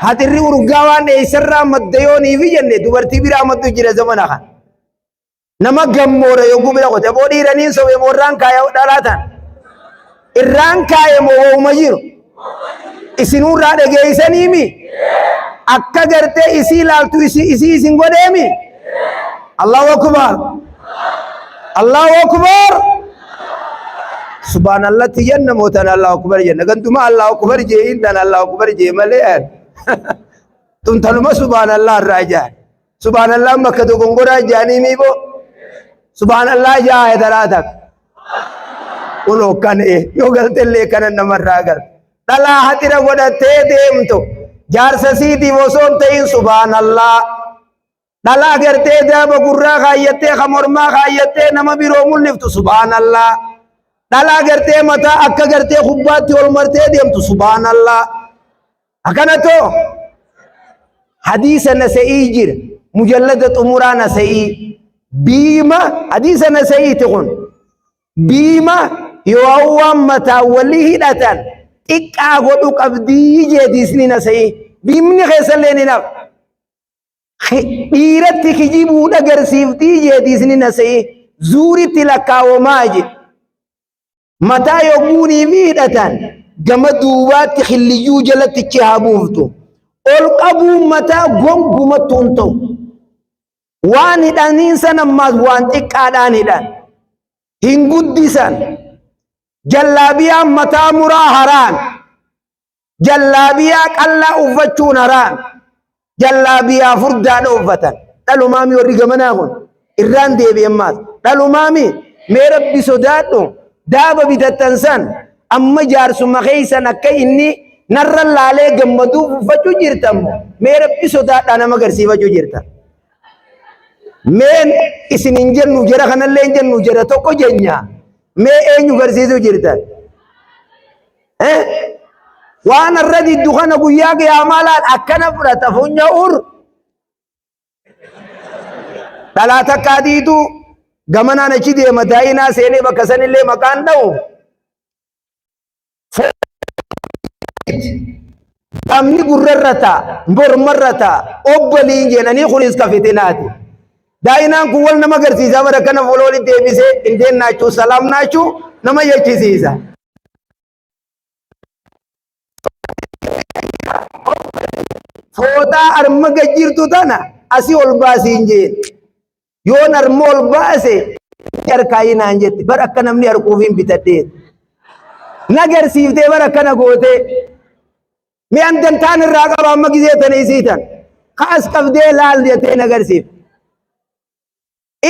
hatirri urgaawaan eessarraa maddayoonii fi jenne dubartii biraa maddu jira zamana kan nama gammoora yogguu bira qote boo dhiiraniin sobe moorraan kaaya dhalaatan irraan kaaye moo wooma jiru isinurraa dhageeysaniimi akka gartee isii laaltu isii isin godheemi Allahu akbar Allahu akbar subhanallah tiyanna motan Allahu akbar jenna gantuma Allahu akbar jee dan Allahu akbar jee malee tuntaluma subhanallah rajaa subhanallah makka to gongora jaani mi bo subhanallah jaa daratak ulo kan yo galtelle kan namarraa gal dala hatira godate deemto jaarsa siiti woson ta'in subhanallah dala garte daaba gurra khayyate khamorma khayyate nama biro muliftu subhanallah dala garte mata akka garte khubbati wal marte deemtu subhanallah akanato hadisa nasai jir mujalladat umura nasai bima hadisa nasai tukun bima yo mata walihi datan ikka godu qabdi jedi sinina sai bimni khaysaleni na dhiiratti kijibuu dhagarsiiftii jedi sinina sai zuri tilakawo maji mata yogguni miidatan gama duubaatti khilliyuu jalatti chihabuuftu ol qabu mata gonguma tonto waan hidhaniin san ammaas waan xiqqaadhaan hidhan hin guddisan جلابيا متا مرا حرام جلابيا قلا uffachuun haram جلابيا فردان uffatan dhalumami warri gamanaakun irraan deebi'ammaas dhalumami mee rabbi sodaadhu daaba bitattan san amma jaarsuma keeysan akka inni narra laalee gammaduuf uffachuu jirtammo mee rabbi sodaadhaa nama garsiifachuu jirtan meen isinin jennu jara kanallee jennu jara tokko jenya mee eenyu garsiisuu jirtan waan arradi dukhana guyyaa qiyaamaa akkana fudhata funya ur dhalaata kaadiitu gamanaan achi deema daa'inaa seenee bakka sanillee maqaan dha'u amni gurrarra ta'a mormarra ta'a obboliin jedhanii kunis ka fitinaati daa'inaan kun wal nama garsiisaa bara kana folooli deebisee indeen naachuu salaam naachuu nama jechisiisa footaa arma gajjirtu tana asii ol baasiin jeen yoon arma ol baase harkaayinaan jetti bar akka namni harkuufiin bitadheen nagarsiiftee bar akkana goote mi'an dantaan irraa qaba amma gizee tana isiitan kaas qabdee laal jettee nagarsiif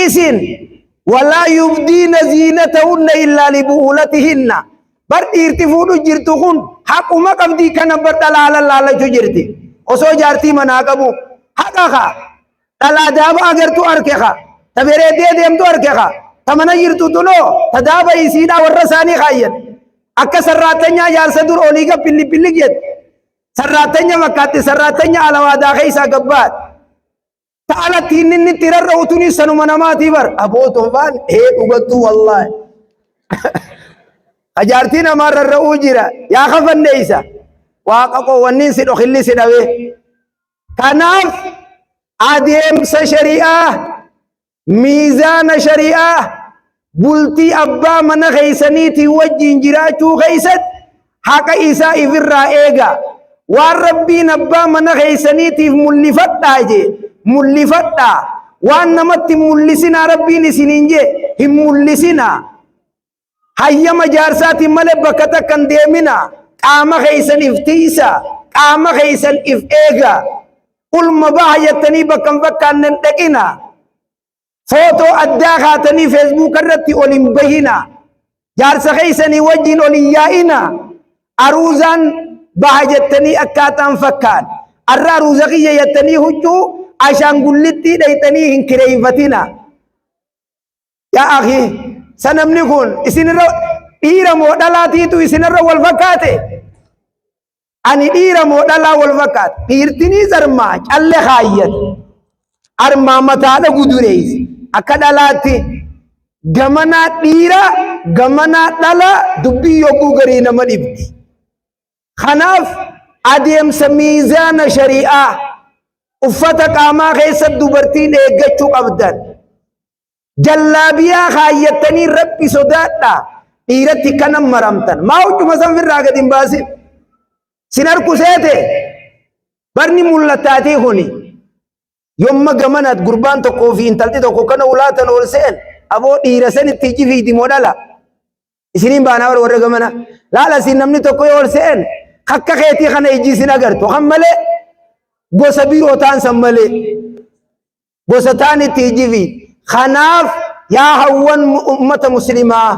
isin wala yubdiina ziinatahunna illaa libu'ulatihinna bar dhiirti fuudhu jirtu kun haquma qabdii kana bar dhalaalan laalachuu jirti osoo jaartii manaa qabu haqa ka dhalaa daaba agartu arke ka ta bereedee deemtu arke ka ta mana jirtu tunoo ta daaba isiidha warra isaanii kaayyan akka sarraatanyaa jaarsa dur oliiga pilli jette sarraatanya makkaatti sarraatanya alawaadaa keeysaa gabbaat ta'ala tiinni tirarra utuni sanuma namaati bar abooton faan dhugattu wallahi ajaartii namarra ra'uu jira yaa kafanneeysa waaqa qowannin si dhokhilli si dhabe kanaaf adeemsa shari'aa miizaana shari'aa bultii abbaa mana keeysaniitii wajjiin jiraachuu keeysatti haqa isaa ifirraa eega waan rabbiin abbaa mana keeysaniitiif mullifadhaa jee mullifadhaa waan namatti mullisinaa rabbiin isiniin jee hin mullisinaa hayyama jaarsaatiin malee bakka takkan deemina qaama keeysan if tiisa qaama keeysan if eega ulma baha jettanii bakkan fakkaannen dhaqina footoo addaa kaatanii feesbuuk irratti ol hin bahina jaarsa keeysanii wajjiin ol hin yaa'ina aruuzaan baha jettanii akkaataan fakkaan arra aruuza kiyya jettanii huccuu ashaangullitti dhayxanii hin kireeyfatina yaa akhi sanamni kun isinirra dhiira moo dhalaatiitu isinirra wal fakkaate ani dhiira moo dhalaa wal fakkaate dhiirtiniis armaa calle kaayyate armaa mataadha gudureeysi akka dhalaatti gamanaa dhiira gamanaa dhala dubbii yogguu garii nama dhibdi kanaaf adeemsa miizaana shari'aa uffata qaamaa keessa dubartiin eeggachuu qabdan jallaabiyaa kaayyattanii rabbi sodaadha dhiiratti kanan maramtan maa hojjuma san firraa gad hin baasin sin harku seete barni mul'ataatii kuni yomma gamanat gurbaan tokkoo fi intalti tokko kana ulaatan ol seen aboo dhiira san itti jifiiti modala isiniin baanaa warra gamana laala siin namni tokko yoo ol seen akka keetii kana ijji isin agartu kan malee gosa biroo taan san malee gosa taan itti jifi kanaaf yaa hawwan ummata muslimaa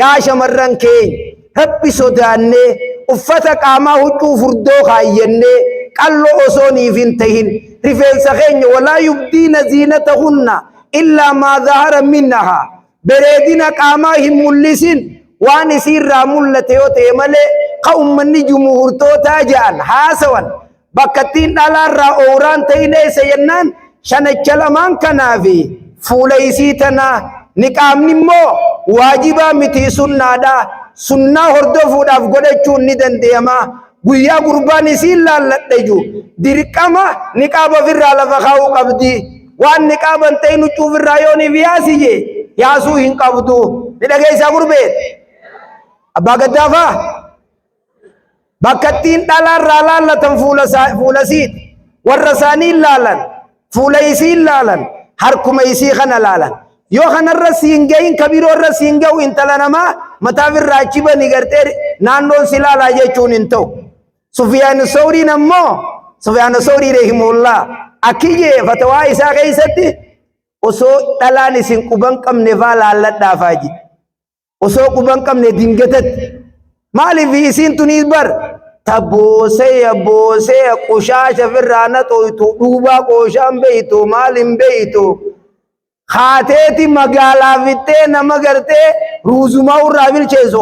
yaa shamarran keenya rabbi sodaannee uffata qaamaa huccuu furdoo kaayyannee qallo osooniif hin tahin rifeensa keenya walaa yubdiina ziinatahunna illaa maa zahara minnahaa bareedina qaamaa hin mul'isin waan isiirraa mul'ate yoo ta'e malee ka ummanni jumhurtootaa jedhan haasawan bakkattiin dhalaarraa ooraan ta'in eessa jennaan shanacha lamaan kanaafi fuula isii tanaa niqaamni immoo waajibaa miti sunnaadha sunnaa hordofuudhaaf godhachuun ni danda'ama guyyaa gurbaan isiin laalladheju dirqama niqaaba ofirraa lafa kaa'uu qabdi waan niqaaban ta'in huccuu ofirraa yooniif yaasiyye yaasuu hin qabdu ni dhageessaa gurbeet abbaa gaddaafaa bakkattiin dhalaarraa laallatan fuula siit warra isaanii laalan fuula isiin laalan harkuma isii kana laalan yoo kanarra siin gahin kabiroo irra siin gahu intala namaa mataaf irraa achi bani gartee naannoon si laalaa jechuun hin ta'u Sufyaan Sawriin ammoo Sufyaan Sawrii rahimahullah akkiyyee fatawaa isaa keessatti osoo dhalaan isin quban qabne faa laalladhaafaa ji osoo quban qabne dingatatti maaliif isiin tunis bar boosee qoshaasha firraa na xooytu duubaa qooshaan beeytu maalin beeytu haateeti magaalaa fittee nama gartee ruuzumaa irraa bilcheessu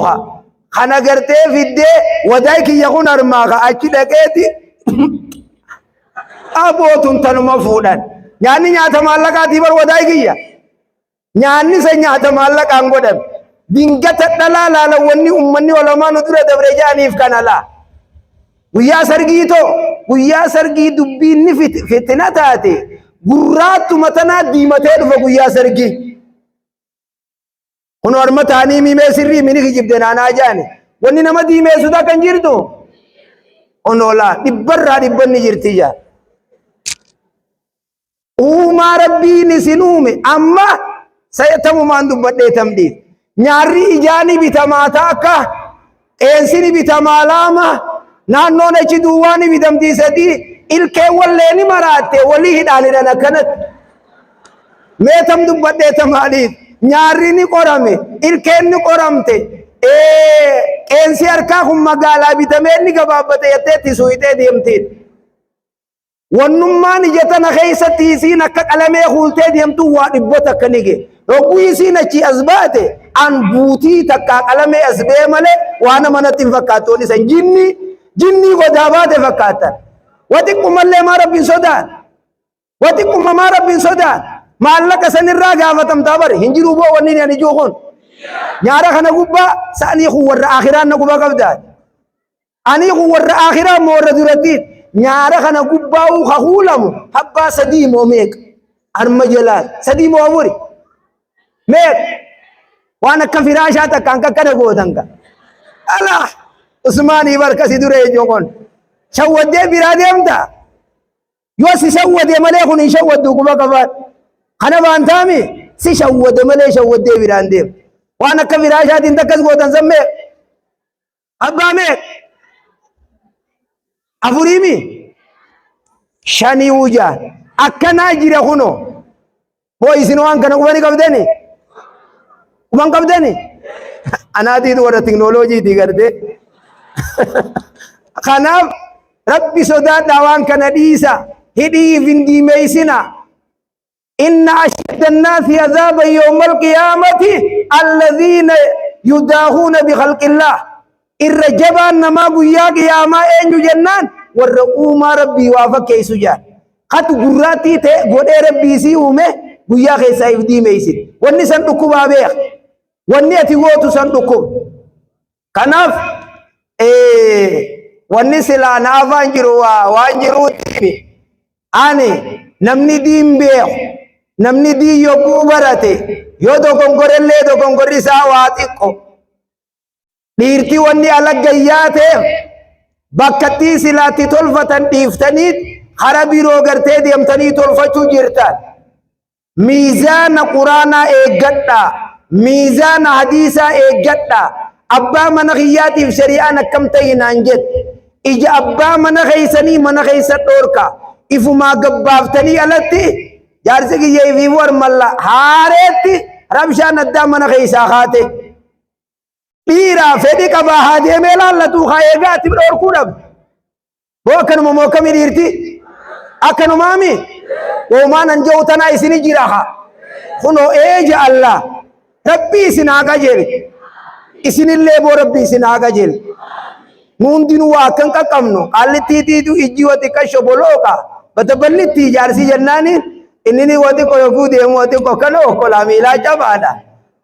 kana gartee fiddee wadaay kiyya kun harmaa achi dhaqeeti abootun tanuma fuudhan nyaanni nyaata maallaqaatii bar wadaay kiyya nyaanni isa nyaata maallaqaan godhame dingata dhalaa laala wanni ummanni olamaa nu dura dabre jaaniif kana laa guyyaa sargii dubbiinni fitina taate gurraattu matanaa diimatee dhufa guyyaa sargii kun warma taanii miimee sirrii mini kijibde naanaa jaane wanni nama diimeessuta kan jirtu onoolaa dhibbarraa dhibbanni jirti jaa uumaa rabbiin isin uume amma sayatamumaan dubbadhee tamdhiif nyaarri ijaani bitamaa taakka eensini bitamaa laama naannoon achi duwwaani bitamtiisadii ilkee walleeni maraatte walii hidhaanidhan akkanatti meetam dubbadhee tamaaliif nyaarri ni qorame ilkeen ni qoramte qeensi harkaa kun magaalaa bitamee ni gabaabbate jetteetti suuyitee deemtiin wannummaan ija tana keessatti isiin akka qalamee huultee deemtu waa dhibbota akka nige rogguu isiin achi as baate an buutii takkaa qalamee as bee malee waa nama natti hin fakkaattoon isan jinnii godaa baate fakkaatan waxiqqummallee maa rabbiin sodaan waxiqqumma maa rabbiin sodaan maallaqa sanirraa gaafatamtaa bare hin jiruu boo wanni ani ijoo kun nyaara kana gubbaa sa'anii kun warra akhiraan na guba qabdaat anii kun warra akhiraan moo warra durattiin nyaara kana gubbaa uu hahuulamu habbaa sadii moo meeqa arma jalaat sadii moo afuri meeqa waan akka firaashaa takkaan kakkana gootan ka alaa usmaanii barkasi duree ijoo kun shawwaddee biraa deemta yoo si shawwade malee kun hin shawwaddu guba qabaat kana baantaami si shawwade malee shawwaddee biraan deem waan akka firaashaatiin takkas gootan sammee abbaa meeq afuriimi shanii wujaa akkanaa jira kuno moo isin waan kana qubani qabdani quban qabdani anaatiitu warra teknooloojiitii gartee kanaaf rabbi sodaadhaa waan kana dhiisa hidhiif hin diimeysina إن أشد الناس عذابا يوم القيامة الذين يداهون بخلق الله الرجبا نما بيا قياما أين جنان والرقوم ربي وافق سجان خط قراتي تي قد ربي سيومه بيا خيسا يفدي ميسي واني سندقو بابيخ واني اتغوتو سندقو كناف wanni silaa naafaan jiru waan jiruutiif ani namni diin beeku namni diin yogguu barate yoo dogongorellee dogongorri isaa waa xiqqo dhiirtii wanni alaggayyaa ta'eef bakkattii silaatti tolfatan dhiiftaniit hara biroo gartee deemtanii tolfachuu jirtan miizaana quraanaa eeggadha miizaana hadiisaa eeggadha abbaa mana kiyyaatiif shari'aan akkam ta'inaan jette ija abbaa mana keeysanii mana keeysa dhoorka ifumaa gabbaaftanii alatti jaarsi kiyya ifiif warmalla haareetti rabshaan addaa mana keeysaa kaate dhiiraa fedhi qabaa haa deemee laallatuu haa eegaatti dhoorkuu dhabe boo akkanuma moo akkamii dhiirti akkanumaami oomaan anja'u tanaa isini jira haa kunoo eeja Allah rabbii isin haa qajeele isinillee boo rabbii isin haa qajeele hundinuu waa akkan qaqqabnu qaallittiitiitu ijji wati qasho bolooqa bataballitti jaarsi jennaani innini wati qoyofuu deemu wati qokkana okkolaa miilaa cabaadha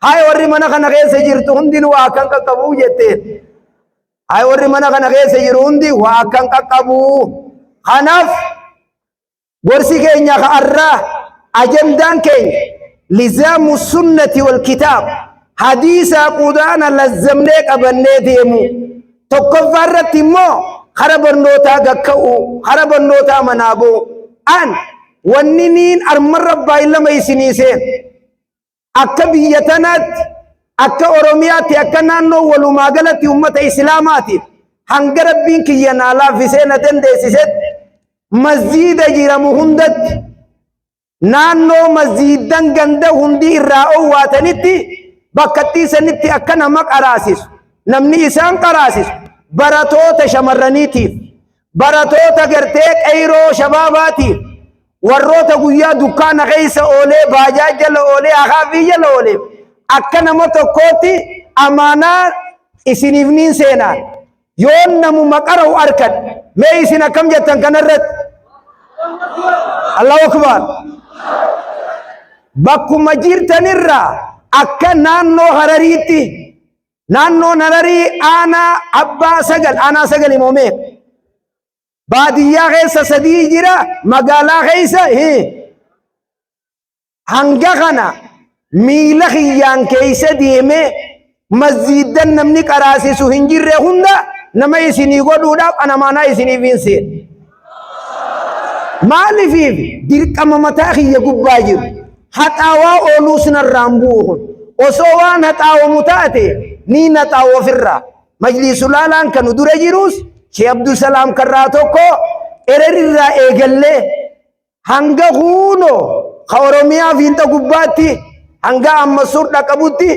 haay warri mana kana keessa jirtu hundinuu waa akkan qaqqabuu jetteen haay warri mana kana keessa jiru hundi waa akkan qaqqabuu kanaaf gorsi keenya ka'arraa ajandaan keenya lizaamu sunnati wal kitaab hadiisa quraana lazzamnee qabannee deemu tokkoffaa irratti immoo hara barnootaa gakka'u hara barnootaa manaaboo an wanni niin armarra baay'ilama isinii seen akka biyya tanaatti akka oromiyaatti akka naannoo walumaa galatti ummata islaamaatiif hanga rabbiin kiyya naa laaffisee na dandeessisetti masjiida jiramu hundatti naannoo masjiidan ganda hundi irraa owwaatanitti bakkattii sanitti akka nama qaraasisu namni isaan qaraasisu baratoota shamarraniitiif baratoota gartee qayroo shabaabaatiif warroota guyyaa dukkaana keessa oolee baajaa jala oolee akaafii jala oolee akka nama tokkootti amaanaa isiniif niin seenaan yoon namu maqara'u arkan mee isin akkam jettan kanarratti Allahu akbar bakkuma jirtanirraa akka naannoo Harariitti naannoo Hararii aanaa sagal imoomee baadiyyaa keessa sadii jira magaalaa keessa hanga kana miila kiyyaan keessa deemee masjiidan namni qaraasisu hin jirre hunda nama isinii godhuudhaaf anamaanaa isiniif hin seen maalifiif dirqama mataa kiyya gubbaa jiru haxaawaa ooluu sinarraan bu'u osoo waan haxaawamu taate ni naxaawa ofirraa majlisu laalaan kanu dura jirus Sheikh Abdul Salaam karraa tokko ererirraa eegallee hanga huuno ka Oromiyaa fiinta gubbaatti hanga amma surda qabutti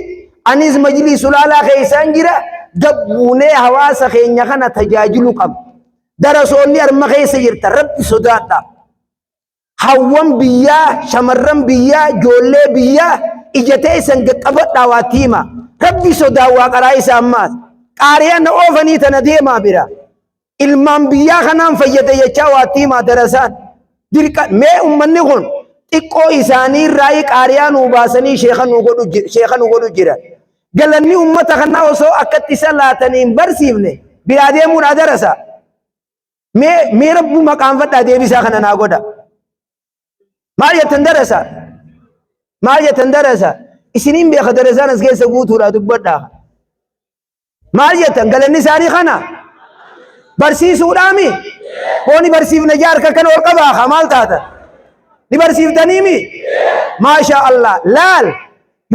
anis majlisu laalaa keessaan jira gabbuunee hawaasa keenya kana tajaajilu qab darasoonni arma keessa jirta rabbi sodaadha hawwan biyyaa shamarran biyyaa ijoollee biyyaa ijatee isan qaqqabadhaa waa tiima rabbi sodaa waa qaraa isa ammaas qaariyaa na oofanii tana deemaa bira ilmaan biyyaa kanaan fayyada jechaa waa tiimaa darasaan dirqa mee ummanni kun xiqqoo isaanii irraa qaariyaa nuu baasanii sheekha nu godhu jira galanni ummata kana osoo akkatti isa laataniin barsiifne biraa deemuudha darasa mee rabbu maqaanfadhaa deebisaa kana naa godha maal jettan darasa isiniin beeka darasaan as keessa guutuudha dubbadhaa maal jettan galanni isaanii kana barsiisuudhaami booni barsiifna jaarka kana ol qabaa maal taata ni barsiiftaniimi maasha Allah laal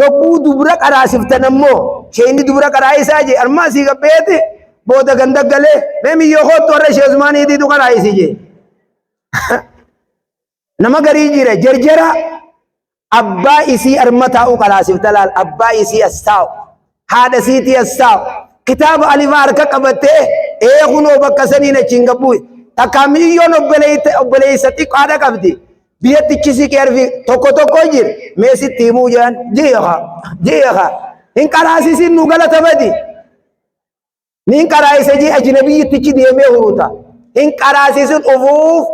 yogguu dubra qaraasiftan ammoo sheeni dubra qaraayisaa je armaasii gabbeeti booda gandaggalee meemiyyoo kootu warra Sheikh Usmaaniitiitu qaraayisi je nama garii jira jarjara abbaa isii armataa'u qaraasifta laal abbaa isii astaa'u haadha siitii astaa'u kitaaba alifaa harka qabattee eegunoo bakka saniin achiin gabbu'e takka miyyoon obboleessa xiqqaadha qabdi biyyattichi siqee arfi tokko jira meesitti himuu jedhan jeeqa hin qaraasisin nu galata badi nin qaraayise jee ajnabiyyittichi deemee huruta hin qaraasisin ufuuf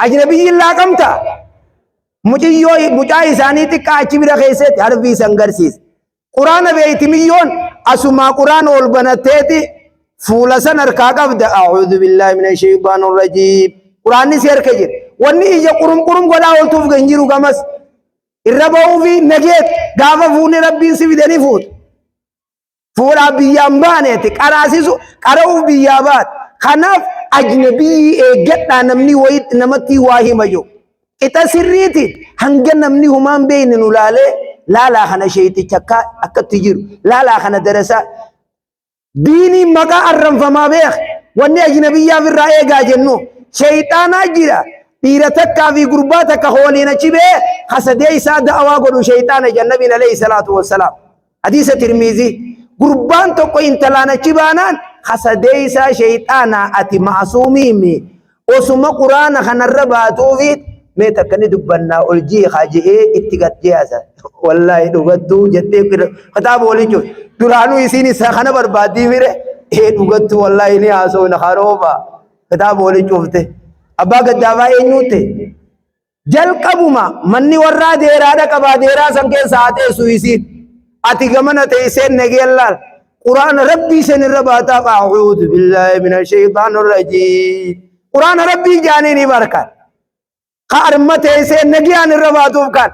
ajnabiyyiin laaqamta mucaa isaanii xiqqaa achi bira keessatti harfii san garsiisa quraana beeyti miyyoon asumaa quraana ol banatteeti فول سنر كاقب أعوذ بالله من الشيطان الرجيم قرآن سير كجر واني إجا قرم قدا ولتوف غنجيرو قمس الرباو في نجيت قافا فوني ربي سفيدني فوت فولا بيان بانيتك أراسيسو قرأو بيابات خناف أجنبي إيجتنا نمني ويت نمتي واهي مجو إتا سريتي هنجن نمني همان بين نلالي لا خنا شيتي چكا أكتجيرو لا خنا درسا ديني مقا أرم فما بيخ واني أجنبي في الرأي جنو شيطان أجرا ديرتك في قرباتك خولينا چبه خسدي سادة أواقلو شيطان جنبين عليه الصلاة والسلام حديث ترميزي قربان تقو انتلانا چبانان خسدي سا شيطانا أتي معصوميمي وسما قرآن خنرباتو فيت ميتا كني دبنا الجي خاجئ اتقات جياسا والله دوغتو جدي خطاب ولي جو درانو يسيني سخنا بربادي فيره دوغتو والله اني آسو نخاروبا خطاب ولي جوفته أبا قدابا اينوته جل قبوما مني ورا ديرا دا قبا ديرا سنكي ساته سويسين اتي غمنا تيسين نگي اللال قرآن ربي سن الرباتا أعوذ بالله من الشيطان الرجيم قرآن ربي جانيني بركات قارمته سن نگيان الرباتوف كان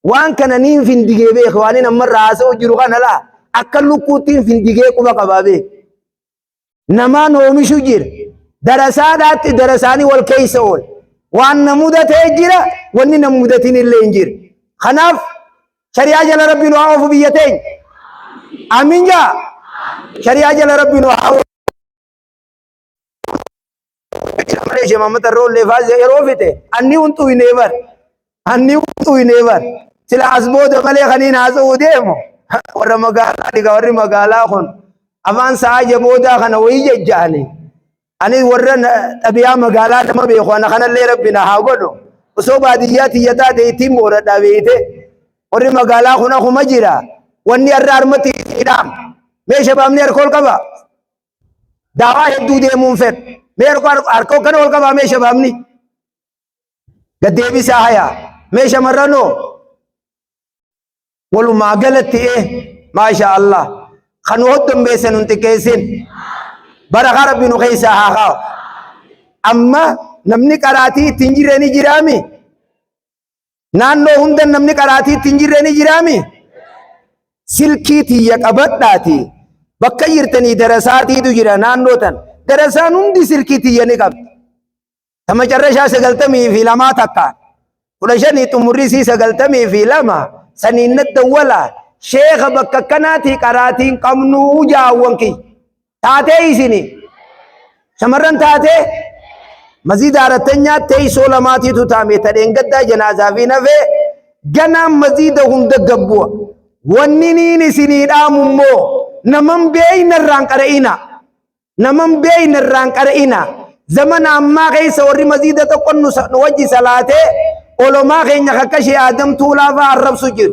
وان كان نين فين ديگه به اخواني نمر راسو جروغان لا اكلو كوتين فين ديگه قبا قبابه نما نومي شجر درسات درساني والكيسول وان نمودة تجرى واني نمودتين اللي انجر خناف شريعة جل ربي نوعوف بيتين آمين جا شريعة جل ربي نوعوف ليش ما مترول لفاز يروفته أني أنتو ينيفر سلا أسبوع ملي خنين عزو ديمو ورا مقالا ديكا ورا مقالا خون أفان ساجة بودا خنا ويجي جاني أني ورا أبيا مقالا تما بيخوانا خنا اللي ربنا هاقولو وسو بادياتي يتا ديتيم ورا دابيته ورا مقالا خنا خمجرا واني أرارمتي إدام ميشا بامني أركول كبا دعوا هدو ديمون فت मेरे को अर्को करो का हमेशा बामनी गद्दे भी सहाया हमेशा मरनो बोलू मागलती है माशाअल्लाह खनोत तुम बेसन उनते कैसे बरखा रब्बी नु कैसा हागा अम्मा नमनी कराती तिंजिरेनी जिरामी नानो हुंदन नमनी कराती तिंजिरेनी जिरामी सिल्की थी यक अबद्दाती बक्कयिरतनी दरसाती तु जिरा नानो तन درسان دي سركيتي ينقب تما جرشا سغلتمي في لما تكا ولشني تمريسي سغلتمي في لما سنين الدولا شيخ بككناتي قراتي قمنو جاوانكي تاتي سيني سمرن تاتي مزيد ارتنيا تي سولماتي تتامي تدنگدا جنازه في نفه جنا مزيد هند غبو ونيني سيني داممو نمم بين الرانقرينا نمن بين الرانك أرئنا زمن أما غي سوري مزيدة تقن نوجي صلاته أولو ما غي نخكشي آدم طولا فعرب سجر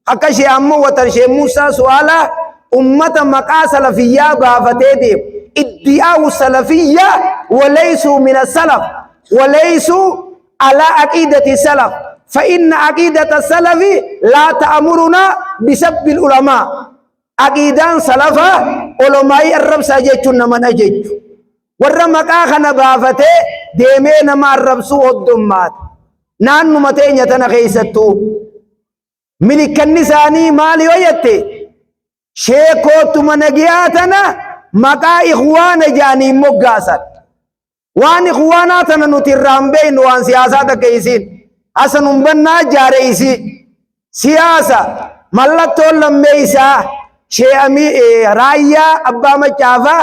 خكشي أمو وترشي موسى سؤالا أمة مقا سلفية بافتي دي ادعاء سلفية وليسوا من السلف وليسوا على عقيدة السلف فإن عقيدة السلف لا تأمرنا بسب العلماء عقيدان سلفا علماء الرب ساجيچو نمن اجيچو ور مقا خنا بافته ديمه نما الرب سو ودمات نان متي نتنا خيستو ملك النساني مالي ويتي شيخو تمنغياتنا مقا اخوان جاني مغاسات وان اخواناتنا نترام بين وان سياسات كيسين حسن بننا جاريسي سياسه ملتو لميسا شيء أمي رايا أبا مچافا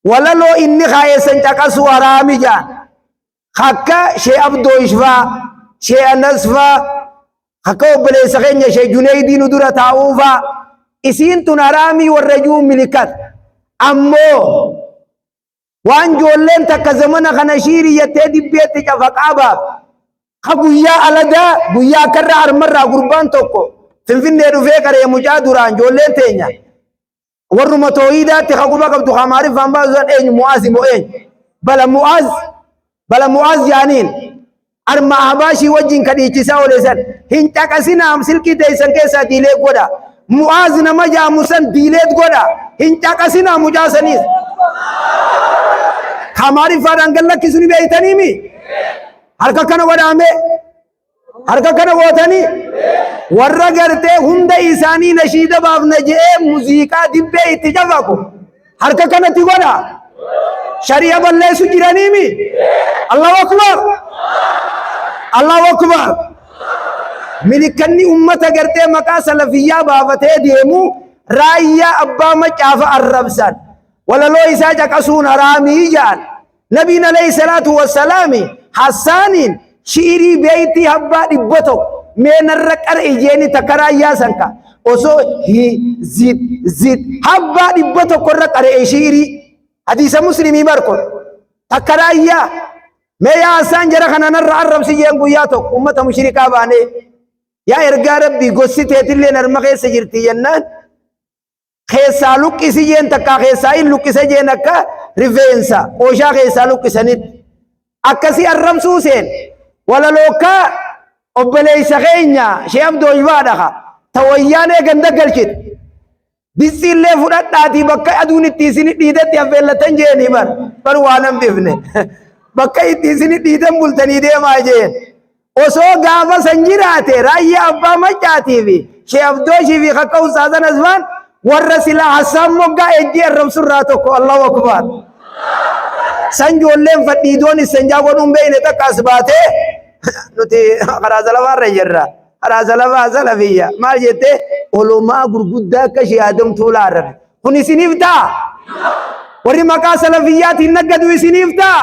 ولا لو إني خايسن تكسو أرامي جان خاكا شيء أبدو إشفا شيء نصفا خاكا بلي سخين شيء جنيدي ندورة تاوفا إسين تنرامي والرجوم ملكات أمو وان جولين تكزمنا خنشيري يتدي بيتك فقابا خبويا ألدا بويا كرر مرة قربان توكو تنفين رفيق رأي مجادوران جولين تينيا ورما توحيدا تخاقوبا قبتو خاماري فانبا زان اين معاذ مؤين بلا معاذ جانين ارما أحباشي وجين كديچسا وليسان هنچا كسينا هم سلكي تيسان كيسا ديلي قودا Mu'aaz nama jaamusan diileet godha hin caqasina mucaasanis kamaarifaadhaan gallakkisuu ni beeytanii mi harka kana godhaame harka kana gootanii warra gartee hunda isaanii nashiida baafna jee muuziqaa dibbee itti jafaku harka kanatti godha shari'a balleessu jiranii mi Allahu akbar Allahu akbar milikanni ummata gartee maqaa salafiyyaa baafatee deemu raayyaa abbaa macaafa arrabsan walaloo isaa caqasuun haraamii jaan nabiin alayhi salaatu wassalaami hassaanin shiirii beeyti habbaa dhibbato meenarra qara ijeeni takaraayyaa sanka osoo zid habbaa dhibbato korra qara shiirii hadiisa muslimii barko takaraayyaa mee yaa hassaan jara kananarra arrabsi jeen guyyaa tokko ummata mushrikaa baanee yaa ergaa rabbii gossiteetillee narma keessa jirti jennaan keessaa luqqisi jeen takkaa keessaa hin luqqise jeen akka rifeensa qooshaa keessaa luqqisanitti akkasii arrabsuu seen walalookaa obboleeysa keenya shee abdooybaadha tawayyaanee ganda galchit bissiillee fudhadhaatii bakka aduun itti isini dhiidatti affeellatan jeeni bar waan hambifne bakka itti isini dhiidan bultanii deemaa jeen osoo gaafa san jiraate raayyaa abbaa macaatii fi shee abdooshii fi akka ustaazan asmaan warra silaa hassaan moggaa ejjii arrabsurraa tokko Allahu akbar san joolleen fadhiidoon isanjaa godhuun beeyne takka as baatee nuti karaa salafaarra jirra karaa salafaa salafiyya maal jettee olomaa gurguddaa akka shee Aadamtuu laarrabe kun isiniif ta'a warri maqaa salafiyyaatiin naggadu isiniif ta'a